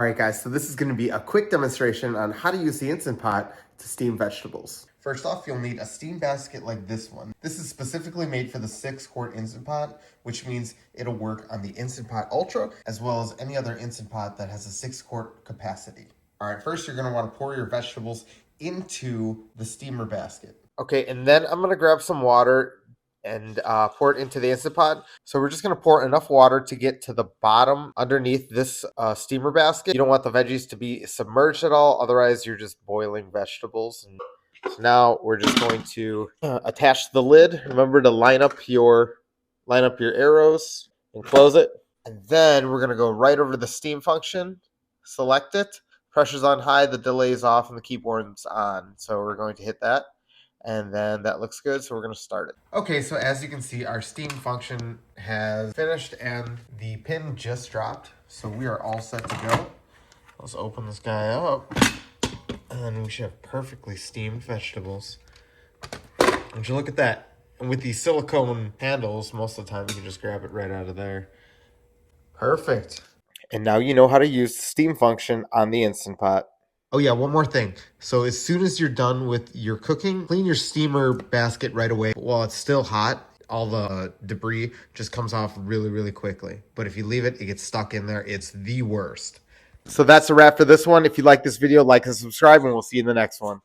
All right, guys, so this is going to be a quick demonstration on how to use the Instant Pot to steam vegetables. First off, you'll need a steam basket like this one. This is specifically made for the 6-quart Instant Pot, which means it'll work on the Instant Pot Ultra, as well as any other Instant Pot that has a 6-quart capacity. All right, first you're going to want to pour your vegetables into the steamer basket. Okay, and then I'm going to grab some water and pour it into the Instant Pot. So we're just going to pour enough water to get to the bottom underneath this steamer basket. You don't want the veggies to be submerged at all, otherwise you're just boiling vegetables. And so now we're just going to attach the lid. Remember to line up your arrows and close it. And then we're going to go right over to the steam function, select it. Pressure's on high, the delay is off, and the keyboard's on. So we're going to hit that. And then that looks good, so we're going to start it. Okay, so as you can see, our steam function has finished and the pin just dropped. So we are all set to go. Let's open this guy up. And we should have perfectly steamed vegetables. Would you look at that? And with these silicone handles, most of the time you can just grab it right out of there. Perfect. And now you know how to use the steam function on the Instant Pot. Oh yeah, one more thing. So as soon as you're done with your cooking, clean your steamer basket right away. While it's still hot, all the debris just comes off really, really quickly. But if you leave it, it gets stuck in there. It's the worst. So that's a wrap for this one. If you like this video, like and subscribe, and we'll see you in the next one.